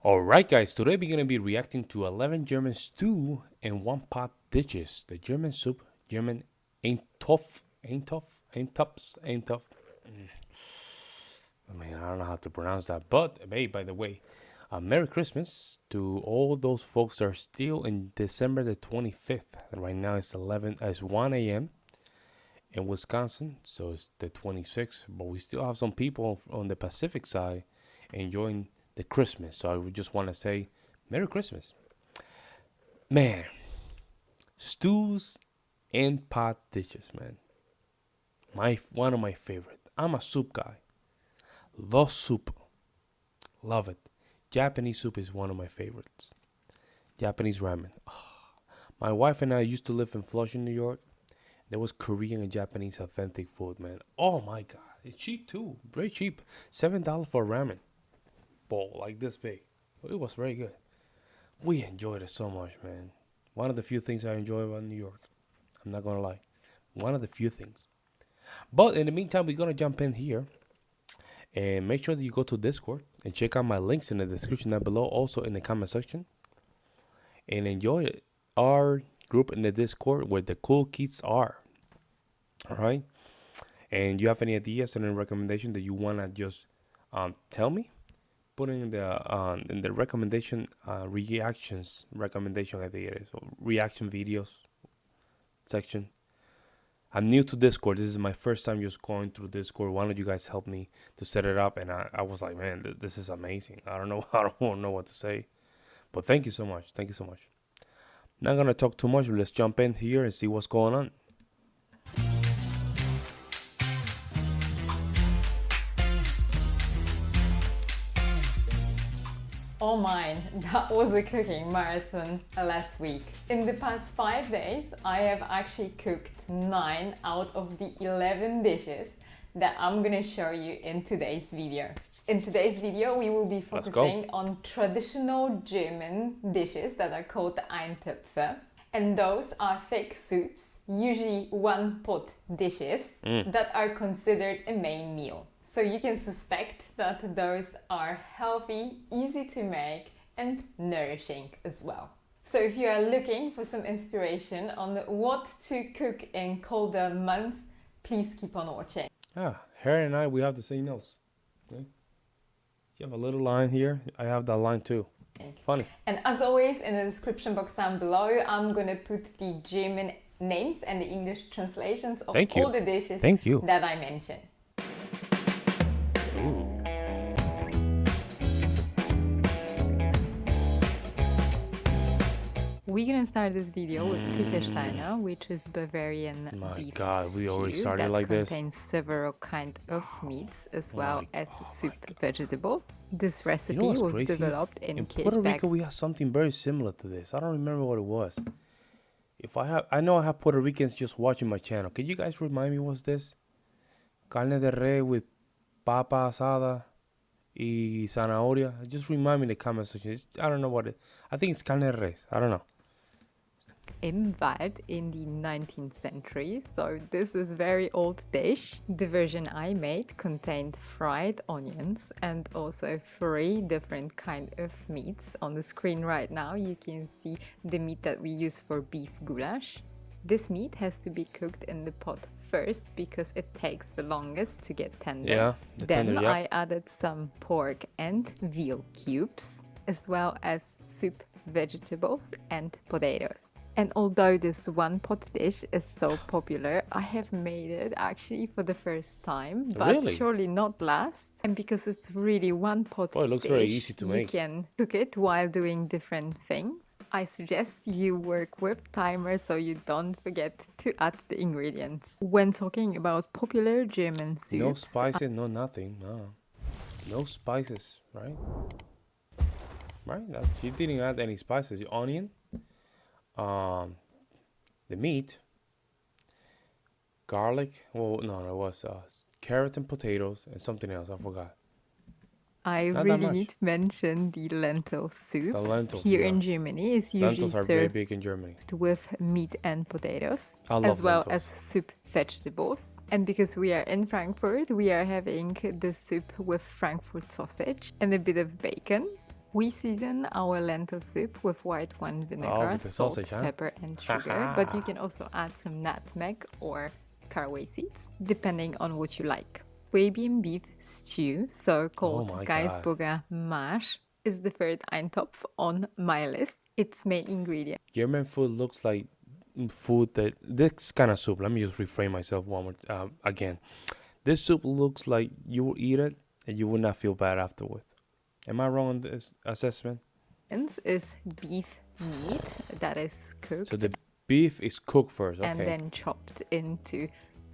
Alright guys, today we're gonna be reacting to 11 German stew and one pot dishes. The German soup, German eintopf. I mean, I don't know how to pronounce that, but hey, by the way, Merry Christmas to all those folks that are still in December the 25th. And right now it's 1 a.m. in Wisconsin, so it's the 26th, but we still have some people on the Pacific side enjoying the Christmas. So I would just want to say Merry Christmas. Man, stews and pot dishes, man. One of my favorite. I'm a soup guy. Love soup. Love it. Japanese soup is one of my favorites. Japanese ramen. My wife and I used to live in Flushing, New York. There was Korean and Japanese authentic food, man. Oh my god. It's cheap too. Very cheap. $7 for a ramen bowl like this big. It was very good. We enjoyed it so much, man. One of the few things I enjoy about New York. I'm not gonna lie. One of the few things. But in the meantime, we're gonna jump in here and make sure that you go to Discord and check out my links in the description down below, also in the comment section, and enjoy it. Our group in the Discord where the cool kids are. All right. And you have any ideas and any recommendation that you wanna just tell me? Put it in the recommendation reactions recommendation, I think it is, or reaction videos section. I'm new to Discord. This is my first time just going through Discord. One of you guys helped me to set it up, and I was like, man, this is amazing. I don't know I don't know what to say, but thank you so much. Thank you so much. Not gonna talk too much. Let's jump in here and see what's going on. Oh mine, that was a cooking marathon last week. In the past 5 days, I have actually cooked 9 out of the 11 dishes that I'm gonna show you in today's video. In today's video, we will be focusing on traditional German dishes that are called eintopf. And those are thick soups, usually one pot dishes, that are considered a main meal. So you can suspect that those are healthy, easy to make, and nourishing as well. So if you are looking for some inspiration on what to cook in colder months, please keep on watching. Harry and I, we have the same nose. Okay? You have a little line here. I have that line too. Funny. And as always, in the description box down below, I'm gonna put the German names and the English translations of all the dishes that I mentioned. Ooh. We're gonna start this video with Pichesteiner, which is Bavarian beef we already started that like this. Contains several kinds of meats as well as soup vegetables. This recipe was developed in Puerto Rico. We have something very similar to this. I don't remember what it was. I know I have Puerto Ricans just watching my channel. Can you guys remind me what's this? Carne de res with papa asada y zanahoria. Just remind me in the comment section. I don't know what it. I think it's carne de res. I don't know. Invaded in the 19th century, so this is very old dish. The version I made contained fried onions and also 3 different kind of meats. On the screen right now you can see the meat that we use for beef goulash. This meat has to be cooked in the pot first because it takes the longest to get tender. Then I added some pork and veal cubes, as well as soup vegetables and potatoes. And although this one pot dish is so popular, I have made it actually for the first time, but surely not last. And because it's really one pot dish, it looks very easy to make. You can cook it while doing different things. I suggest you work with timers so you don't forget to add the ingredients. When talking about popular German soups... No spices, no nothing, no. No spices, right? Right? She didn't add any spices. The onion, the meat, garlic, well, no, it was carrots and potatoes and something else, I forgot. I really need to mention the lentil soup. The lentils, here in Germany is usually lentils are very big in Germany. With meat and potatoes, as well as soup vegetables. And because we are in Frankfurt, we are having the soup with Frankfurt sausage and a bit of bacon. We season our lentil soup with white wine Oh, vinegar, with the salt, sausage, huh? pepper, and sugar, but you Haha. can also add some nutmeg or caraway seeds, depending on what you like. Swabian beef stew, so Oh called my God. Geisburger Marsch, is the third eintopf on my list. Its main ingredient German food looks like food that this kind of soup. Let me just reframe myself one more again. This soup looks like you will eat it and you will not feel bad afterward. Am I wrong on this assessment? is beef meat that is So cooked the beef is cooked first, and okay? then chopped into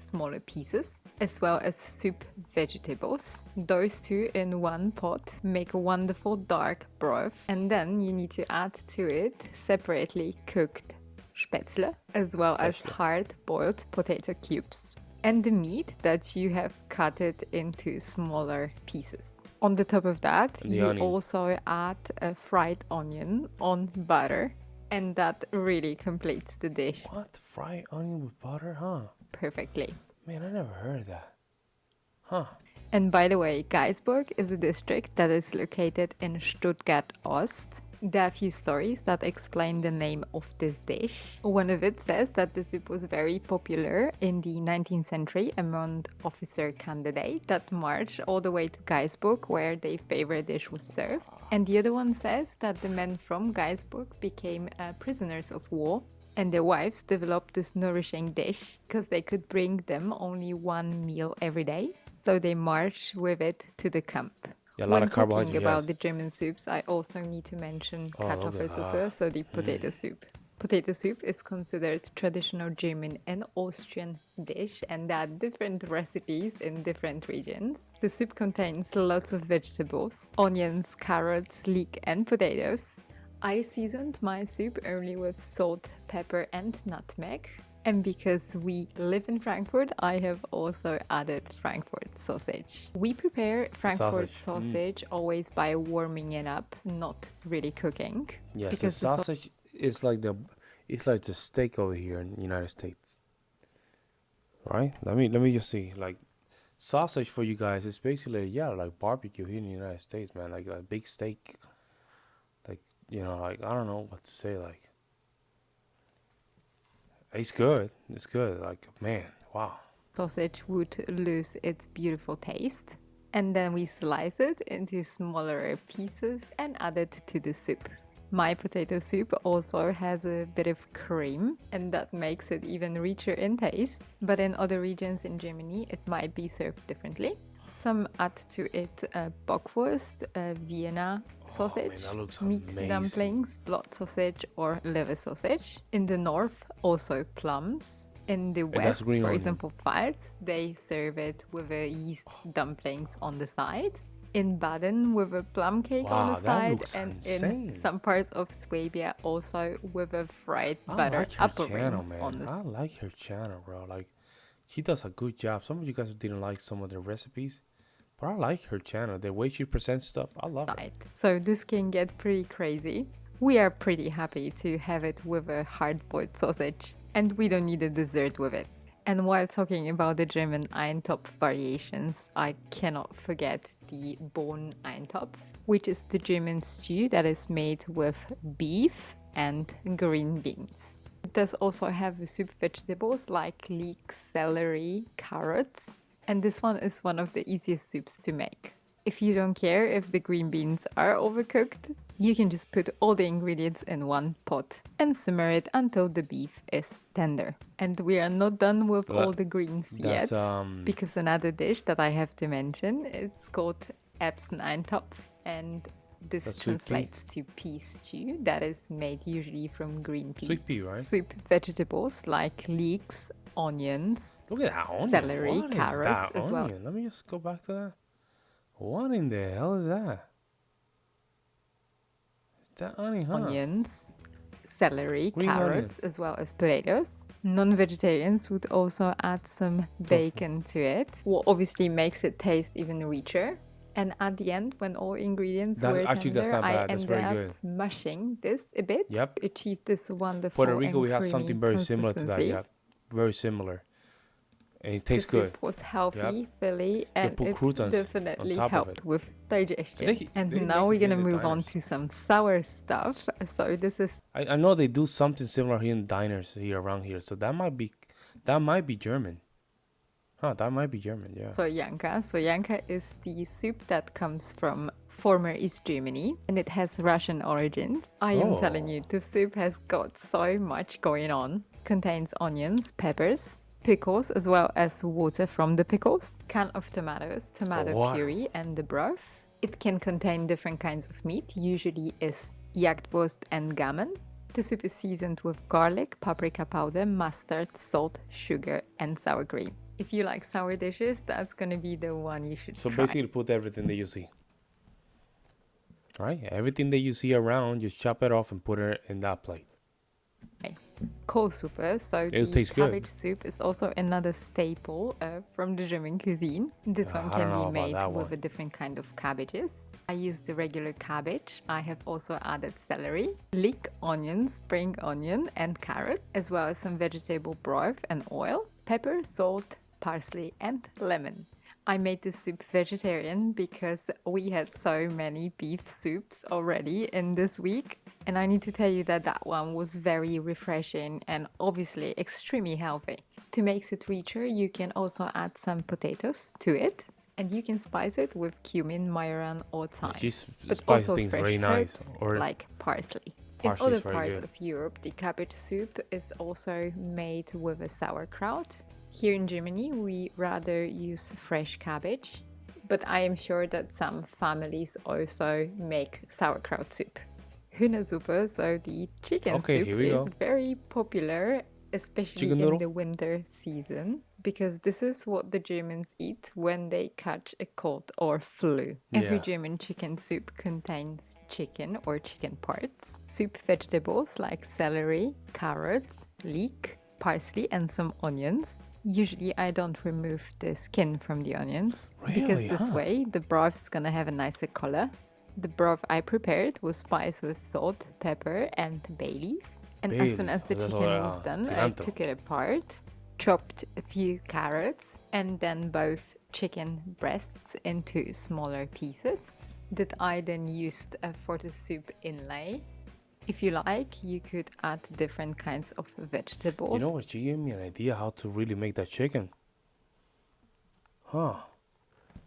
smaller pieces, as well as soup vegetables. Those two in one pot make a wonderful dark broth, and then you need to add to it separately cooked spätzle, as well as Spätzle. hard boiled potato cubes, and the meat that you have cut it into smaller pieces. On the top of that, And the you onion. also add a fried onion on butter, and that really completes the dish What? Fried onion with butter? Huh? perfectly. Man, I never heard that. Huh? And by the way, Geisburg is a district that is located in Stuttgart Ost. There are a few stories that explain the name of this dish. One of it says that the soup was very popular in the 19th century among officer candidates that marched all the way to Geisburg where their favorite dish was served. And the other one says that the men from Geisburg became prisoners of war and their wives developed this nourishing dish because they could bring them only one meal every day. So they marched with it to the camp. Yeah, a lot When of talking carbohydrates, about yes. the German soups, I also need to mention Oh, look at Kartoffelsuppe, that. so the potato soup. Potato soup is considered traditional German and Austrian dish, and there are different recipes in different regions. The soup contains lots of vegetables, onions, carrots, leek, and potatoes. I seasoned my soup only with salt, pepper, and nutmeg. And because we live in Frankfurt, I have also added Frankfurt sausage. We prepare Frankfurt Sausage. sausage always by warming it up, not really cooking. Yes, the Because the sausage is like the steak over here in the United States, right? Let me just see. Like sausage for you guys is basically like barbecue here in the United States, man. Like a big steak, like like I don't know what to say. Like it's good. It's good. Like man, wow. sausage would lose its beautiful taste. And then we slice it into smaller pieces and add it to the soup. My potato soup also has a bit of cream, and that makes it even richer in taste. But in other regions in Germany, it might be served differently. Some add to it bockwurst, Vienna Oh man, sausage, that looks meat amazing. dumplings, blood sausage, or liver sausage. In the north, also plums. In the that's west, green for onion. example, Pfalz, they serve it with a yeast dumplings on the side. In Baden, with a plum cake on the Wow, that side, looks and insane. in some parts of Swabia, also with a fried I butter like her apple channel, rings man. on the I like her channel, bro. Like, she does a good job. Some of you guys didn't like some of the recipes, but I like her channel. The way she presents stuff, I love her. side. So this can get pretty crazy. We are pretty happy to have it with a hard-boiled sausage, and we don't need a dessert with it. And while talking about the German Eintopf variations, I cannot forget the Bohnen Eintopf, which is the German stew that is made with beef and green beans. It does also have soup vegetables like leek, celery, carrots, and this one is one of the easiest soups to make. If you don't care if the green beans are overcooked, you can just put all the ingredients in one pot and simmer it until the beef is tender. And we are not done with all the greens That's yet, because another dish that I have to mention is called Erbseneintopf, and this That's sweet pea. translates to pea stew that is made usually from green peas. sweet pea, right? Soup vegetables like leeks, onions, Look at that onion. celery, What is carrots that as well. onion? Let me just go back to that. What in the hell is that? Is that onion, huh? Onions, celery, Green carrots, as well as potatoes. Non-vegetarians would also add some bacon to it, what obviously makes it taste even richer. And at the end, when all ingredients were Actually, that's tender, not I bad. That's ended very up good. mushing this a bit Yep. to achieve this wonderful Puerto Rico, and we have creamy something very similar to that. consistency. Yeah, very similar. And it The tastes good. soup was Yep. healthy, filly, You and put it croutons on definitely top of it. helped with digestion. And They now make we're it here gonna in the move on diners. to some sour stuff. So this is I know they do something similar here in diners here around here. So that might be German. Huh, that might be German, yeah. soyanka. Soyanka is the soup that comes from former East Germany and it has Russian origins. I am telling Oh. you, the soup has got so much going on. Contains onions, peppers, pickles, as well as water from the pickles, can of tomatoes, tomato What? puree, and the broth. It can contain different kinds of meat, usually is Jagdwurst and gammon. The soup is seasoned with garlic, paprika powder, mustard, salt, sugar, and sour cream. If you like sour dishes, that's gonna be the one you should So try. basically put everything that you see. Right? Everything that you see around, just chop it off and put it in that plate. Kohlsuppe, so It the tastes good. cabbage soup is also another staple from the German cuisine. This one I can don't know be about made that with one. a different kind of cabbages. I use the regular cabbage. I have also added celery, leek onion, spring onion, and carrot, as well as some vegetable broth and oil, pepper, salt, parsley, and lemon. I made the soup vegetarian because we had so many beef soups already in this week. And I need to tell you that that one was very refreshing and obviously extremely healthy. To make it richer, you can also add some potatoes to it. And you can spice it with cumin, majoran, or thyme. She But spices also things fresh very nice. herbs Or like parsley. In parsley other is very parts good. of Europe, the cabbage soup is also made with a sauerkraut. Here in Germany, we rather use fresh cabbage, but I am sure that some families also make sauerkraut soup. Hühnersuppe, so the chicken Okay, soup, here we is go. very popular, especially Chicken in noodle. the winter season, because this is what the Germans eat when they catch a cold or flu. Every Yeah. German chicken soup contains chicken or chicken parts, soup vegetables like celery, carrots, leek, parsley, and some onions. Usually, I don't remove the skin from the onions because Really, this huh? way the broth's gonna have a nicer color. The broth I prepared was spiced with salt, pepper, and bay leaf. And as soon Bailey. as the That's all, chicken was done, I cilantro. took it apart, chopped a few carrots, and then both chicken breasts into smaller pieces that I then used for the soup inlay. If you like, you could add different kinds of vegetables. You know what? She gave me an idea how to really make that chicken. Huh.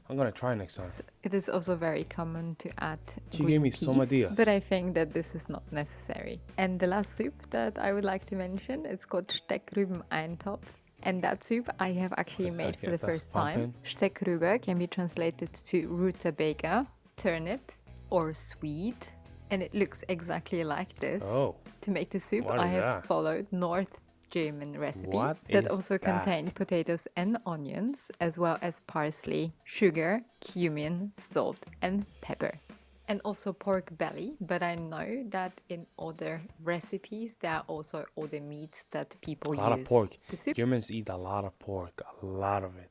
I'm gonna try next time. It is also very common to add She green gave me peas, some ideas. but I think that this is not necessary. And the last soup that I would like to mention is called Steckrüben eintopf. And that soup I have actually What is made that? for the Guess that's first time. pumpkin. Steckrübe can be translated to rutabaga, turnip, or swede. And it looks exactly like this. Oh. To make the soup, What I is have that? followed North German recipe What that is also contained that? potatoes and onions, as well as parsley, sugar, cumin, salt, and pepper. And also pork belly, but I know that in other recipes there are also other meats that people A lot use. of pork. The soup Germans eat a lot of pork. A lot of it.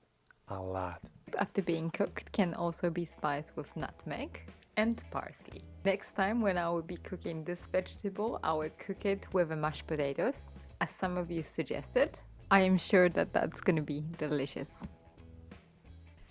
A lot. after being cooked can also be spiced with nutmeg and parsley. Next time when I will be cooking this vegetable, I will cook it with a mashed potatoes, as some of you suggested. I am sure that that's gonna be delicious.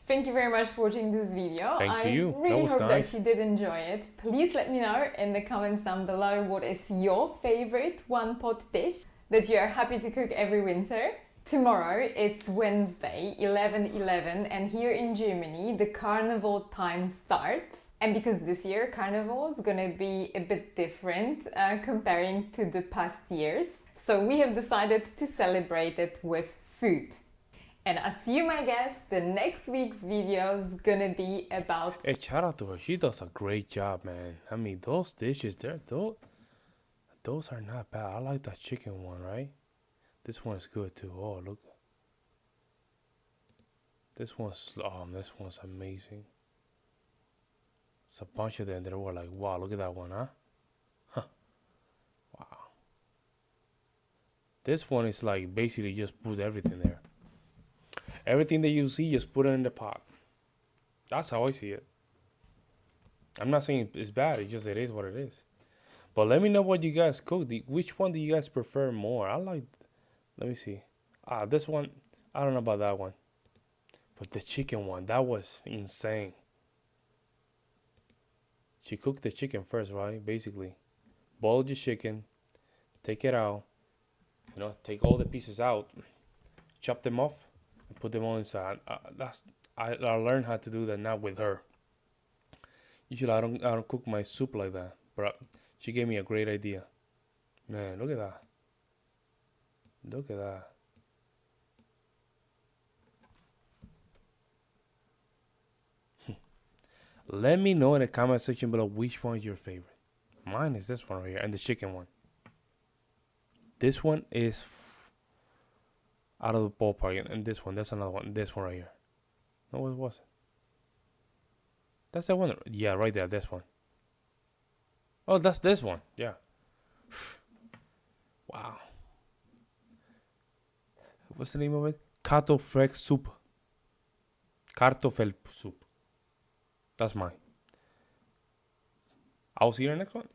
Thank you very much for watching this video. Thanks to you. I That really was hope nice. that you did enjoy it. Please let me know in the comments down below what is your favorite one-pot dish that you are happy to cook every winter. Tomorrow it's Wednesday, 11/11, and here in Germany the carnival time starts. And because this year carnival is gonna be a bit different comparing to the past years, so we have decided to celebrate it with food. And as you might guess, the next week's video is gonna be about... Hey, shout out to her. She does a great job, man. I mean, those dishes there, those are not bad. I like that chicken one, right? This one is good too. Oh, look. This one's amazing. It's a bunch of them that were like, wow, look at that one, huh? Huh. Wow. This one is like basically just put everything there. Everything that you see, just put it in the pot. That's how I see it. I'm not saying it's bad. It's just it is what it is. But let me know what you guys cook. Which one do you guys prefer more? I like. Let me see. This one. I don't know about that one. But the chicken one, that was insane. She cooked the chicken first, right? Basically, boil your chicken, take it out, take all the pieces out, chop them off, and put them all inside. I learned how to do that now with her. Usually I don't cook my soup like that, but she gave me a great idea. Man, look at that. Look at that. Let me know in the comment section below which one is your favorite. Mine is this one right here, and the chicken one. This one is out of the ballpark, and this one, that's another one. This one right here. No, what was it? That's that one. Yeah, right there. This one. Oh, that's this one. Yeah. Wow. What's the name of it? Kartoffel soup. Kartoffel soup. That's mine. I'll see you in the next one.